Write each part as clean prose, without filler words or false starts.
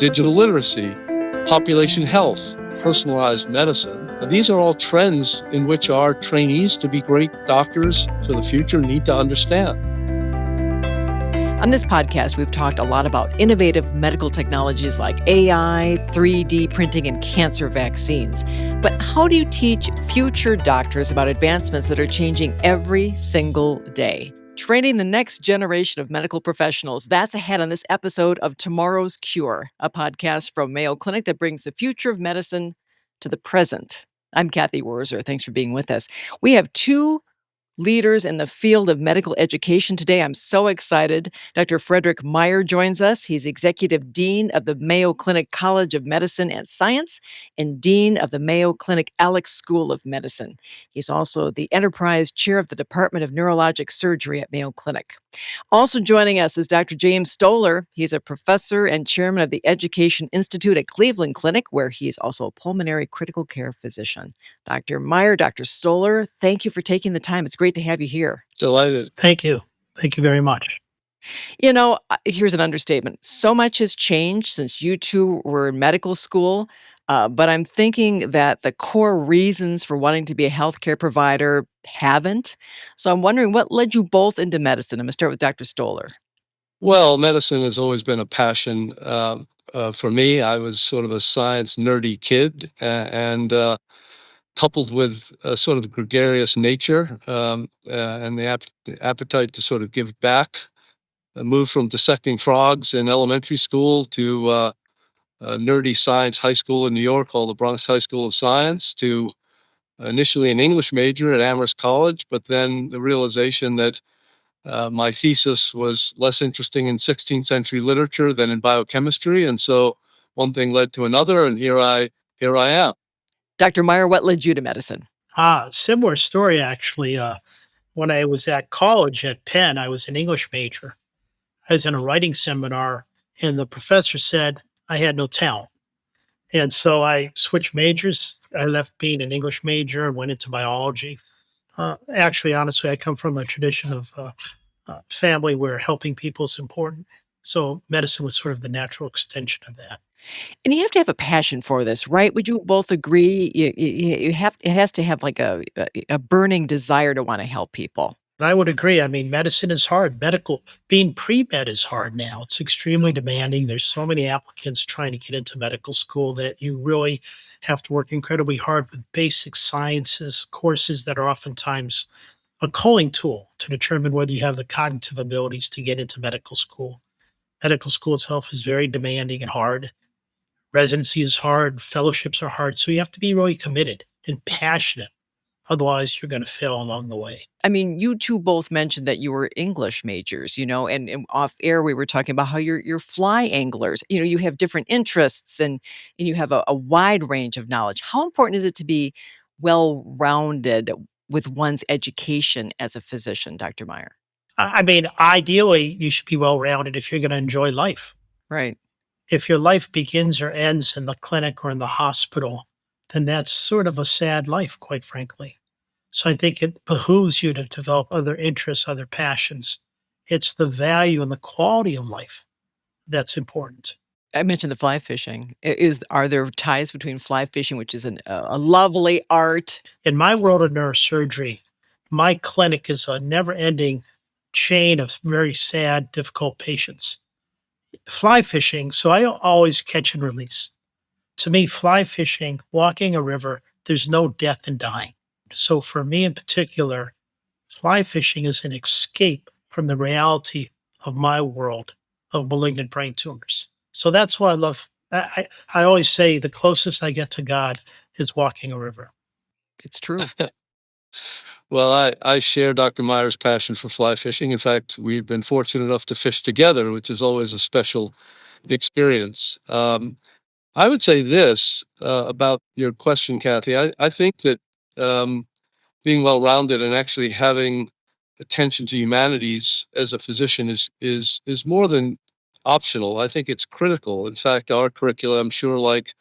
digital literacy, population health, personalized medicine. These are all trends in which our trainees to be great doctors for the future need to understand. On this podcast, we've talked a lot about innovative medical technologies like AI, 3D printing, and cancer vaccines. But how do you teach future doctors about advancements that are changing every single day? Training the next generation of medical professionals. That's ahead on this episode of Tomorrow's Cure, a podcast from Mayo Clinic that brings the future of medicine to the present. I'm Kathy Wurzer. Thanks for being with us. We have two leaders in the field of medical education today. I'm so excited. Dr. Fredric Meyer joins us. He's Executive Dean of the Mayo Clinic College of Medicine and Science and Dean of the Mayo Clinic Alex School of Medicine. He's also the Enterprise Chair of the Department of Neurological Surgery at Mayo Clinic. Also joining us is Dr. James Stoller. He's a professor and chairman of the Education Institute at Cleveland Clinic, where he's also a pulmonary critical care physician. Dr. Meyer, Dr. Stoller, thank you for taking the time. It's great to have you here. Delighted. Thank you. Thank you very much. You know, here's an understatement. So much has changed since you two were in medical school, but I'm thinking that the core reasons for wanting to be a healthcare provider haven't. So I'm wondering what led you both into medicine. I'm going to start with Dr. Stoller. Well, medicine has always been a passion for me. I was sort of a science nerdy kid, and coupled with a sort of gregarious nature and the appetite to sort of give back. I moved from dissecting frogs in elementary school to nerdy science high school in New York called the Bronx High School of Science, to initially an English major at Amherst College, but then the realization that my thesis was less interesting in 16th century literature than in biochemistry. And so one thing led to another, and here I am. Dr. Meyer, what led you to medicine? Similar story, actually. When I was at college at Penn, I was an English major. I was in a writing seminar, and the professor said I had no talent. And so I switched majors. I left being an English major and went into biology. Actually, honestly, I come from a tradition of family where helping people is important. So medicine was sort of the natural extension of that. And you have to have a passion for this, right? Would you both agree? You have, it has to have like a burning desire to want to help people. I would agree. I mean, medicine is hard. Being pre-med is hard now. It's extremely demanding. There's so many applicants trying to get into medical school that you really have to work incredibly hard with basic sciences, courses that are oftentimes a culling tool to determine whether you have the cognitive abilities to get into medical school. Medical school itself is very demanding and hard. Residency is hard. Fellowships are hard. So you have to be really committed and passionate. Otherwise, you're going to fail along the way. I mean, you two both mentioned that you were English majors, and off air we were talking about how you're fly anglers. You have different interests and you have a wide range of knowledge. How important is it to be well-rounded with one's education as a physician, Dr. Meyer? I mean, ideally, you should be well-rounded if you're going to enjoy life. Right. If your life begins or ends in the clinic or in the hospital, then that's sort of a sad life, quite frankly. So I think it behooves you to develop other interests, other passions. It's the value and the quality of life that's important. I mentioned the fly fishing. Are there ties between fly fishing, which is a lovely art? In my world of neurosurgery, my clinic is a never-ending chain of very sad, difficult patients. Fly fishing, so I always catch and release. To me, fly fishing, walking a river, there's no death in dying. So for me in particular, fly fishing is an escape from the reality of my world of malignant brain tumors. So that's why I love, I always say the closest I get to God is walking a river. It's true. Well, I share Dr. Meyer's passion for fly fishing. In fact, we've been fortunate enough to fish together, which is always a special experience. I would say this about your question, Kathy. I think that being well-rounded and actually having attention to humanities as a physician is more than optional. I think it's critical. In fact, our curricula, I'm sure, like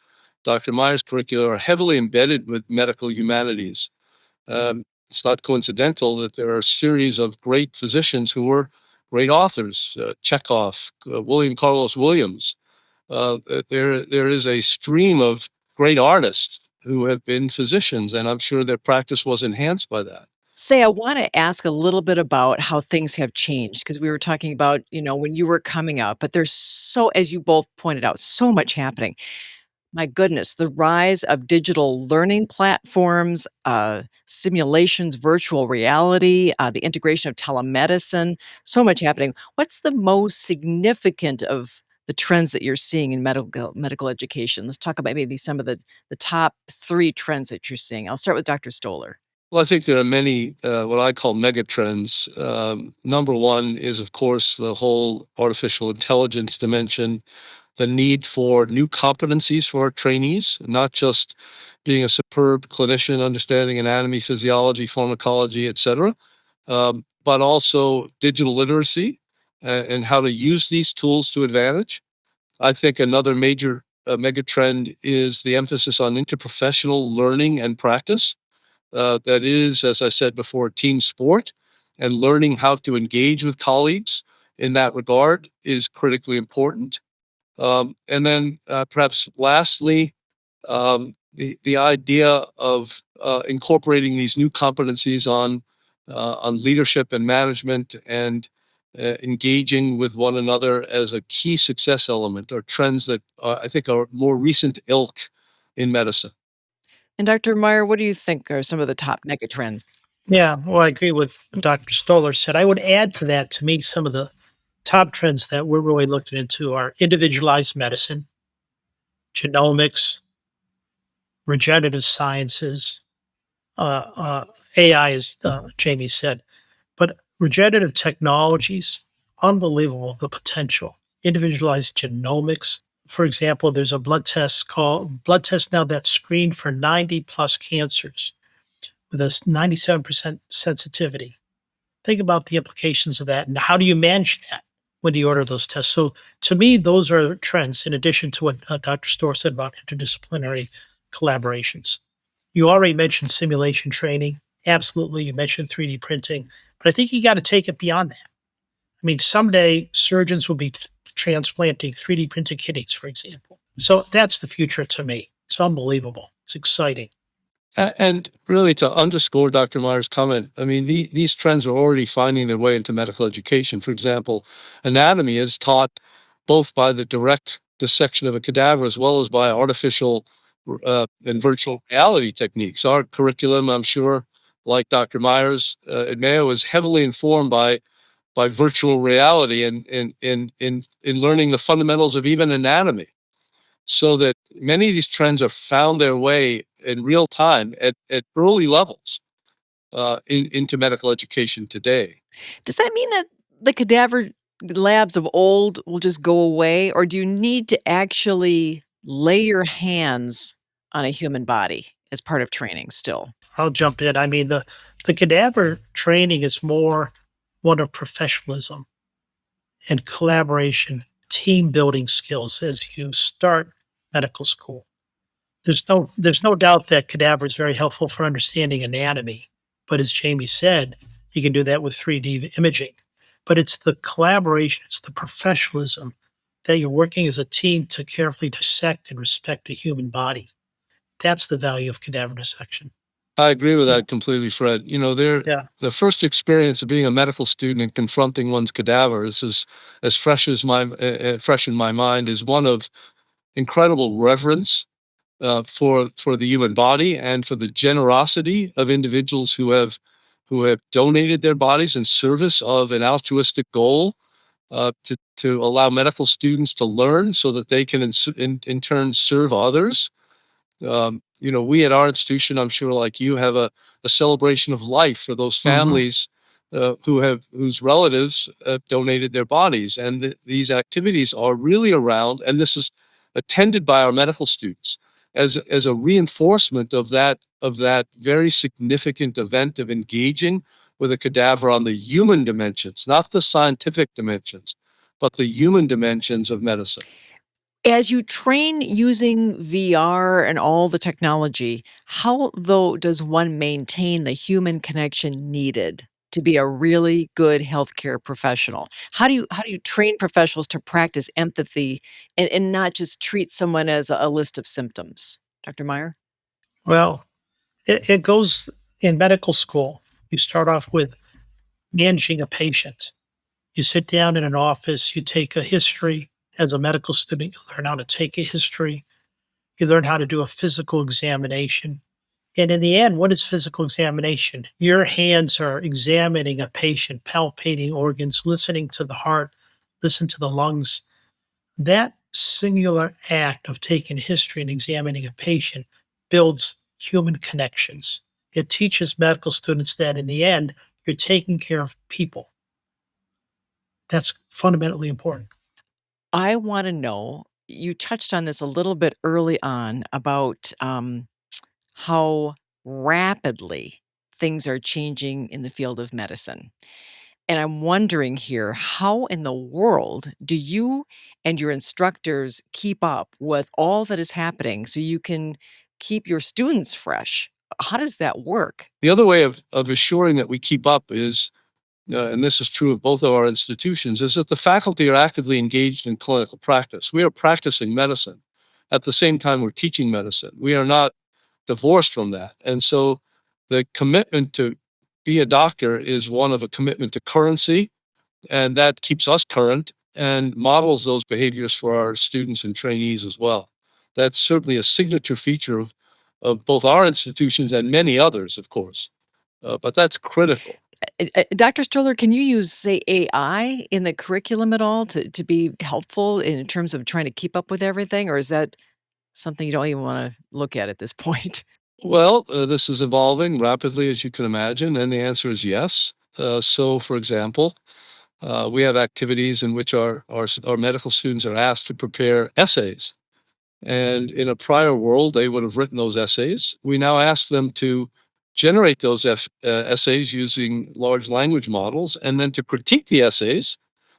Dr. Meyer's curricula, are heavily embedded with medical humanities. It's not coincidental that there are a series of great physicians who were great authors, Chekhov, William Carlos Williams, there is a stream of great artists who have been physicians, and I'm sure their practice was enhanced by that. Say, I wanna ask a little bit about how things have changed because we were talking about, when you were coming up, but there's so as you both pointed out, so much happening. My goodness, the rise of digital learning platforms, simulations, virtual reality, the integration of telemedicine, so much happening. What's the most significant of the trends that you're seeing in medical education? Let's talk about maybe some of the top 3 trends that you're seeing. I'll start with Dr. Stoller. Well, I think there are many what I call megatrends. Number one is, of course, the whole artificial intelligence dimension, the need for new competencies for our trainees, not just being a superb clinician, understanding anatomy, physiology, pharmacology, et cetera, but also digital literacy and how to use these tools to advantage. I think another major mega trend is the emphasis on interprofessional learning and practice. That is, as I said before, team sport, and learning how to engage with colleagues in that regard is critically important. And then perhaps lastly, the idea of incorporating these new competencies on leadership and management and engaging with one another as a key success element are trends that I think are more recent ilk in medicine. And Dr. Meyer, what do you think are some of the top mega trends? Yeah, well, I agree with what Dr. Stoller said. I would add to that, to me, some of the top trends that we're really looking into are individualized medicine, genomics, regenerative sciences, AI, as Jamie said, but regenerative technologies, unbelievable the potential. Individualized genomics. For example, there's a blood test now that's screened for 90 plus cancers with a 97% sensitivity. Think about the implications of that and how do you manage that when you order those tests? So to me, those are trends in addition to what Dr. Storr said about interdisciplinary collaborations. You already mentioned simulation training. Absolutely. You mentioned 3D printing, but I think you got to take it beyond that. I mean, someday surgeons will be transplanting 3D printed kidneys, for example. So that's the future to me. It's unbelievable. It's exciting. And really, to underscore Dr. Meyer's comment, I mean, these trends are already finding their way into medical education. For example, anatomy is taught both by the direct dissection of a cadaver as well as by artificial and virtual reality techniques. Our curriculum, I'm sure, like Dr. Meyer's at Mayo, is heavily informed by virtual reality and in learning the fundamentals of even anatomy, so that many of these trends have found their way in real time at early levels into medical education today. Does that mean that the cadaver labs of old will just go away, or do you need to actually lay your hands on a human body as part of training still? I'll jump in. I mean, the cadaver training is more one of professionalism and collaboration, team building skills as you start medical school. There's no doubt that cadaver is very helpful for understanding anatomy, but as Jamie said, you can do that with 3D imaging. But it's the collaboration, it's the professionalism that you're working as a team to carefully dissect and respect a human body. That's the value of cadaver dissection. I agree with Yeah. that completely, Fred. Yeah. The first experience of being a medical student and confronting one's cadaver is as fresh in my mind, is one of incredible reverence for the human body and for the generosity of individuals who have donated their bodies in service of an altruistic goal, to allow medical students to learn so that they can in turn serve others. We at our institution, I'm sure, like you, have a celebration of life for those Mhm. families whose relatives donated their bodies, and these activities are really around, and this is attended by our medical students as a reinforcement of that very significant event of engaging with a cadaver on the human dimensions, not the scientific dimensions, but the human dimensions of medicine. As you train using VR and all the technology, how, though, does one maintain the human connection needed? to be a really good healthcare professional? How do you train professionals to practice empathy and not just treat someone as a list of symptoms? Dr. Meyer? Well, it goes in medical school. You start off with managing a patient. You sit down in an office, you take a history. As a medical student, you learn how to take a history. You learn how to do a physical examination. And in the end, what is physical examination? Your hands are examining a patient, palpating organs, listening to the heart, listen to the lungs. That singular act of taking history and examining a patient builds human connections. It teaches medical students that in the end, you're taking care of people. That's fundamentally important. I wanna know, you touched on this a little bit early on about, how rapidly things are changing in the field of medicine. And I'm wondering here, how in the world do you and your instructors keep up with all that is happening so you can keep your students fresh? How does that work? The other way of assuring that we keep up is, and this is true of both of our institutions, is that the faculty are actively engaged in clinical practice. We are practicing medicine at the same time we're teaching medicine. We are not divorced from that. And so the commitment to be a doctor is one of a commitment to currency, and that keeps us current and models those behaviors for our students and trainees as well. That's certainly a signature feature of both our institutions and many others, of course. But that's critical. Dr. Stoller, can you use, say, AI in the curriculum at all to be helpful in terms of trying to keep up with everything? Or is that something you don't even want to look at this point? Well, this is evolving rapidly, as you can imagine, and the answer is yes. So, for example, we have activities in which our medical students are asked to prepare essays. And in a prior world, they would have written those essays. We now ask them to generate those essays using large language models and then to critique the essays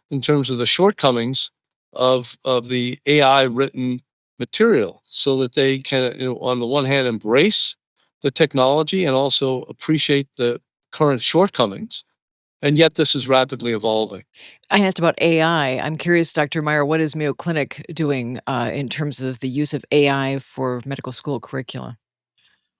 in terms of the shortcomings of the AI written material so that they can, on the one hand, embrace the technology and also appreciate the current shortcomings. And yet, this is rapidly evolving. I asked about AI. I'm curious, Dr. Meyer, what is Mayo Clinic doing in terms of the use of AI for medical school curricula?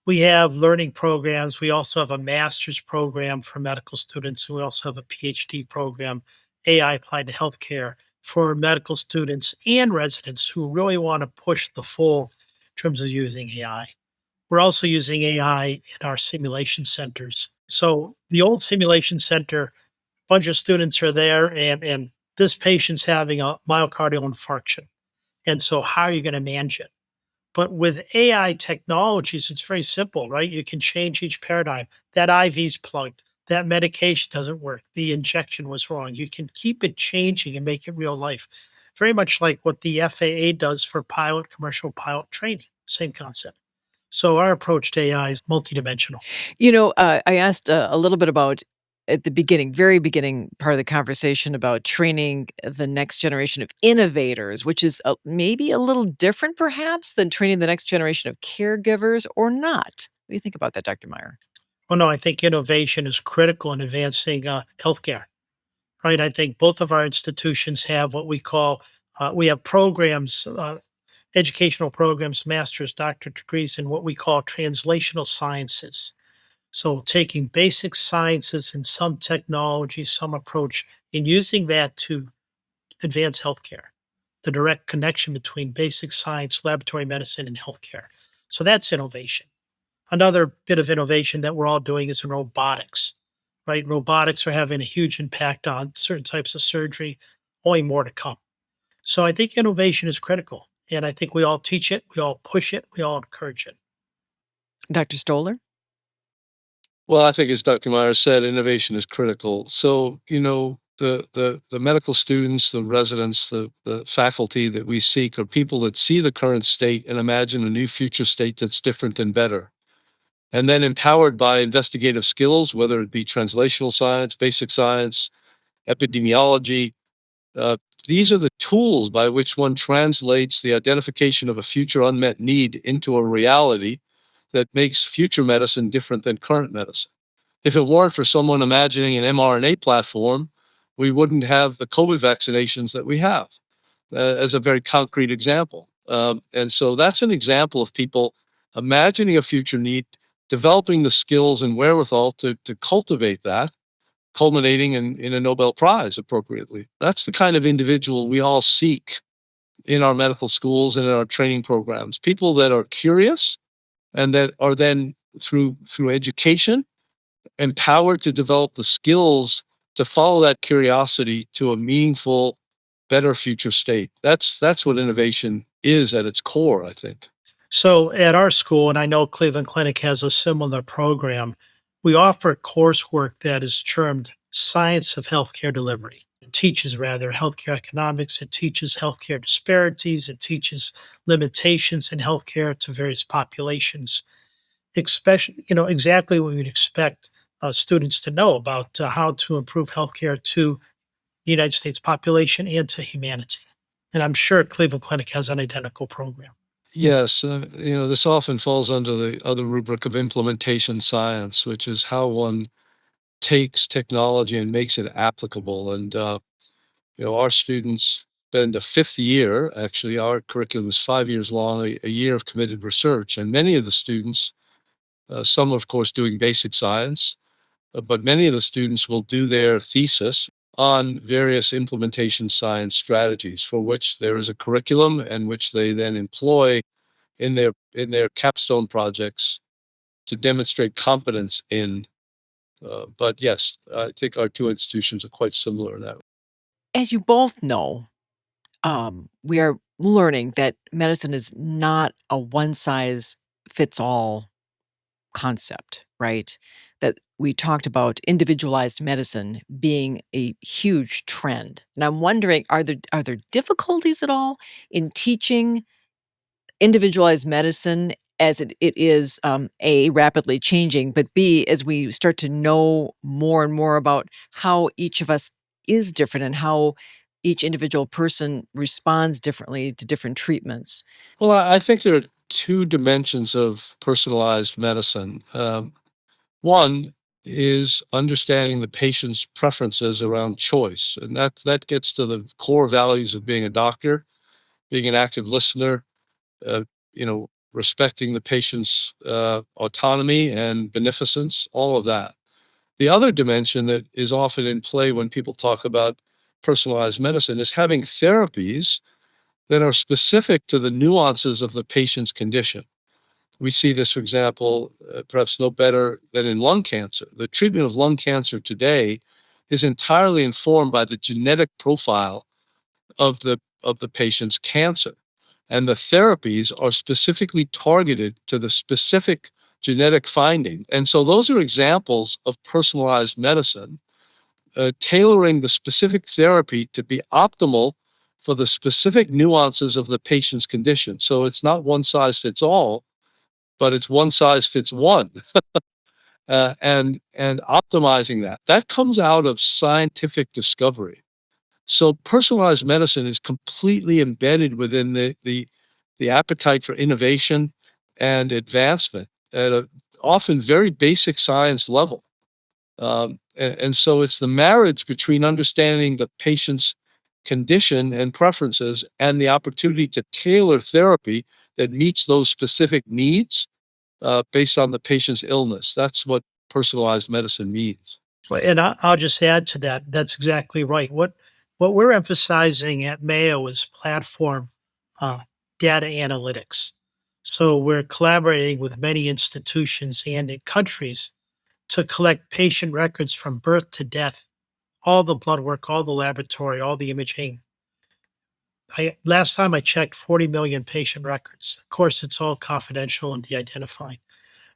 We have learning programs. We also have a master's program for medical students. And we also have a PhD program, AI applied to healthcare, for medical students and residents who really want to push the full in terms of using AI. We're also using AI in our simulation centers. So the old simulation center, a bunch of students are there, and this patient's having a myocardial infarction. And so how are you going to manage it? But with AI technologies, it's very simple, right? You can change each paradigm. That IV's plugged. That medication doesn't work. The injection was wrong. You can keep it changing and make it real life. Very much like what the FAA does for commercial pilot training. Same concept. So our approach to AI is multidimensional. I asked a little bit about at the beginning, very beginning part of the conversation about training the next generation of innovators, which is maybe a little different perhaps than training the next generation of caregivers or not. What do you think about that, Dr. Meyer? Well, no, I think innovation is critical in advancing healthcare, right? I think both of our institutions have what we call, we have programs, educational programs, master's, doctorate degrees in what we call translational sciences. So taking basic sciences and some technology, some approach, and using that to advance healthcare, the direct connection between basic science, laboratory medicine, and healthcare. So that's innovation. Another bit of innovation that we're all doing is in robotics, right? Robotics are having a huge impact on certain types of surgery, only more to come. So I think innovation is critical. And I think we all teach it, we all push it, we all encourage it. Dr. Stoller? Well, I think as Dr. Meyer said, innovation is critical. So, the medical students, the residents, the faculty that we seek are people that see the current state and imagine a new future state that's different and better. And then empowered by investigative skills, whether it be translational science, basic science, epidemiology, uh, these are the tools by which one translates the identification of a future unmet need into a reality that makes future medicine different than current medicine. If it weren't for someone imagining an mRNA platform, we wouldn't have the COVID vaccinations that we have, as a very concrete example. And so that's an example of people imagining a future need, developing the skills and wherewithal to cultivate that, culminating in a Nobel Prize appropriately. That's the kind of individual we all seek in our medical schools and in our training programs. People that are curious and that are then through education empowered to develop the skills to follow that curiosity to a meaningful, better future state. That's what innovation is at its core, I think. So at our school, and I know Cleveland Clinic has a similar program, we offer coursework that is termed Science of Healthcare Delivery. It teaches rather healthcare economics, it teaches healthcare disparities, it teaches limitations in healthcare to various populations, especially, exactly what we'd expect students to know about how to improve healthcare to the United States population and to humanity. And I'm sure Cleveland Clinic has an identical program. Yes, this often falls under the other rubric of implementation science, which is how one takes technology and makes it applicable. And our students spend a fifth year. Actually, our curriculum is 5 years long, a year of committed research, and many of the students, some of course doing basic science, but many of the students will do their thesis on various implementation science strategies for which there is a curriculum and which they then employ in their capstone projects to demonstrate competence in. But yes, I think our two institutions are quite similar in that. As you both know, we are learning that medicine is not a one size fits all concept, right? That we talked about individualized medicine being a huge trend. And I'm wondering, are there difficulties at all in teaching individualized medicine as it is, A, rapidly changing, but B, as we start to know more and more about how each of us is different and how each individual person responds differently to different treatments. Well, I think there are two dimensions of personalized medicine. One is understanding the patient's preferences around choice, and that gets to the core values of being a doctor, being an active listener, uh, respecting the patient's autonomy and beneficence, all of that. The other dimension that is often in play when people talk about personalized medicine is having therapies that are specific to the nuances of the patient's condition. We see this, for example, perhaps no better than in lung cancer. The treatment of lung cancer today is entirely informed by the genetic profile of the patient's cancer. And the therapies are specifically targeted to the specific genetic finding. And so those are examples of personalized medicine, tailoring the specific therapy to be optimal for the specific nuances of the patient's condition. So it's not one size fits all, but it's one size fits one. And optimizing that comes out of scientific discovery. So personalized medicine is completely embedded within the appetite for innovation and advancement at a often very basic science level. And so it's the marriage between understanding the patient's condition and preferences and the opportunity to tailor therapy that meets those specific needs based on the patient's illness. That's what personalized medicine means. And I'll just add to that. That's exactly right. What we're emphasizing at Mayo is platform uh, data analytics. So we're collaborating with many institutions and in countries to collect patient records from birth to death, all the blood work, all the laboratory, all the imaging. Last time I checked, 40 million patient records. Of course, it's all confidential and de-identified.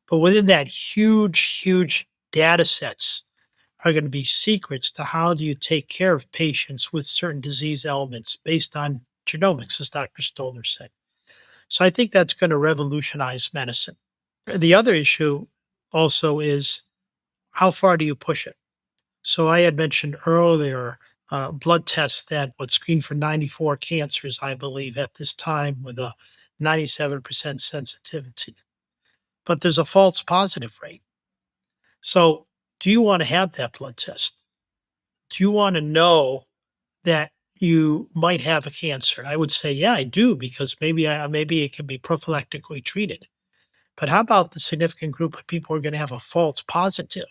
But within that huge data sets are going to be secrets to how do you take care of patients with certain disease elements based on genomics, as Dr. Stoller said. So I think that's going to revolutionize medicine. The other issue also is how far do you push it? So I had mentioned earlier blood tests that would screen for 94 cancers, I believe, at this time with a 97% sensitivity. But there's a false positive rate. So Do you want to have that blood test? Do you want to know that you might have a cancer? I would say, yeah, I do, because maybe it can be prophylactically treated. But how about the significant group of people who are going to have a false positive,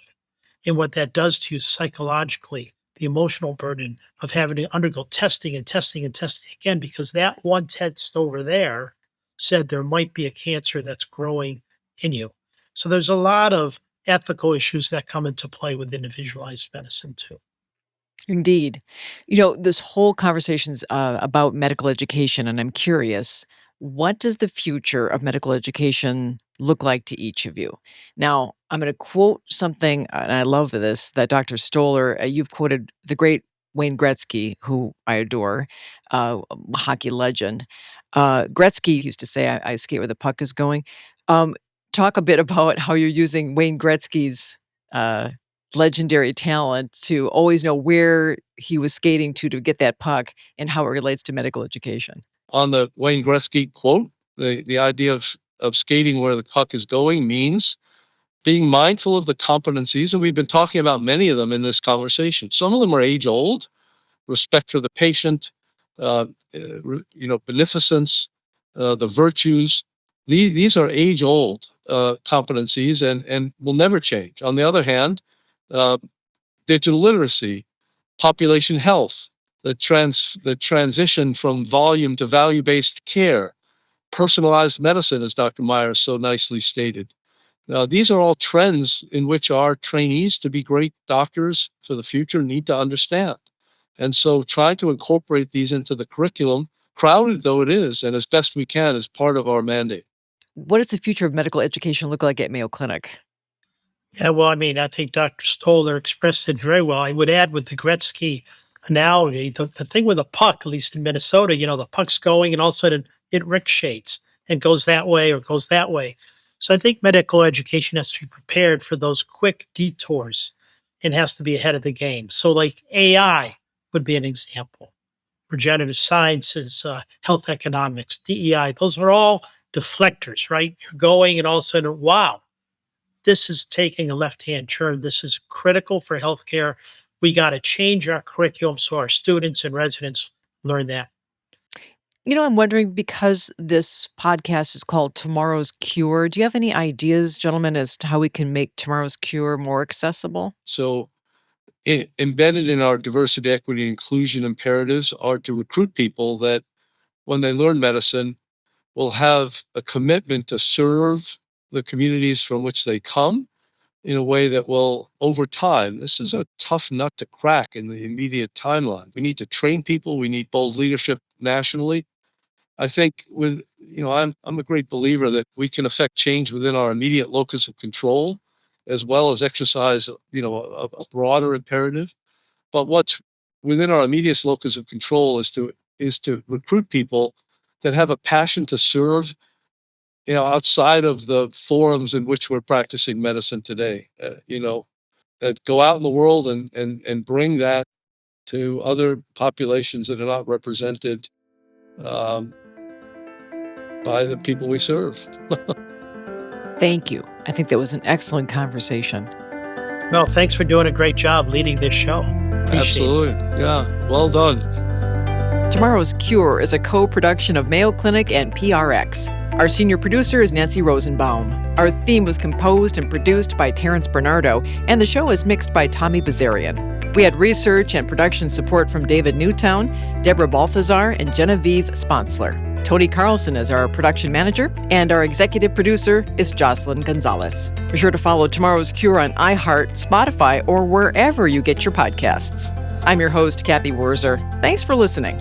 and what that does to you psychologically, the emotional burden of having to undergo testing and testing and testing again, because that one test over there said there might be a cancer that's growing in you. So there's a lot of ethical issues that come into play with individualized medicine too. Indeed. This whole conversation's about medical education, and I'm curious, what does the future of medical education look like to each of you? Now, I'm going to quote something, and I love this, that Dr. Stoller, you've quoted the great Wayne Gretzky, who I adore, hockey legend. Gretzky used to say, I skate where the puck is going. Um, Talk a bit about how you're using Wayne Gretzky's uh, legendary talent to always know where he was skating to get that puck and how it relates to medical education. On the Wayne Gretzky quote, the idea of skating where the puck is going means being mindful of the competencies, and we've been talking about many of them in this conversation. Some of them are age old: respect for the patient, beneficence, the virtues. These are age old competencies and will never change. On the other hand, uh, digital literacy, population health, the transition from volume to value-based care, personalized medicine, as Dr. Meyer so nicely stated. These are all trends in which our trainees to be great doctors for the future need to understand. And so trying to incorporate these into the curriculum, crowded though it is, and as best we can, is part of our mandate. What does the future of medical education look like at Mayo Clinic? Yeah, well, I mean, I think Dr. Stoller expressed it very well. I would add with the Gretzky analogy, the thing with a puck, at least in Minnesota, the puck's going and all of a sudden it ricochets and goes that way or goes that way. So I think medical education has to be prepared for those quick detours and has to be ahead of the game. So like AI would be an example. Regenerative sciences, health economics, DEI, those are all deflectors, right? You're going and all of a sudden, wow, this is taking a left-hand turn. This is critical for healthcare. We got to change our curriculum so our students and residents learn that. I'm wondering, because this podcast is called Tomorrow's Cure, do you have any ideas, gentlemen, as to how we can make tomorrow's cure more accessible? So embedded in our diversity, equity, and inclusion imperatives are to recruit people that when they learn medicine will have a commitment to serve the communities from which they come in a way that will, over time, this is a tough nut to crack in the immediate timeline. We need to train people. We need bold leadership nationally. I think I'm a great believer that we can affect change within our immediate locus of control, as well as exercise, a broader imperative. But what's within our immediate locus of control is to recruit people that have a passion to serve, outside of the forums in which we're practicing medicine today. That go out in the world and bring that to other populations that are not represented um, by the people we serve. Thank you. I think that was an excellent conversation. Well, thanks for doing a great job leading this show. Appreciate it. Absolutely. Yeah. Well done. Tomorrow's Cure is a co-production of Mayo Clinic and PRX. Our senior producer is Nancy Rosenbaum. Our theme was composed and produced by Terrence Bernardo, and the show is mixed by Tommy Bazarian. We had research and production support from David Newtown, Deborah Balthazar, and Genevieve Sponsler. Tony Carlson is our production manager, and our executive producer is Jocelyn Gonzalez. Be sure to follow Tomorrow's Cure on iHeart, Spotify, or wherever you get your podcasts. I'm your host, Kathy Wurzer. Thanks for listening.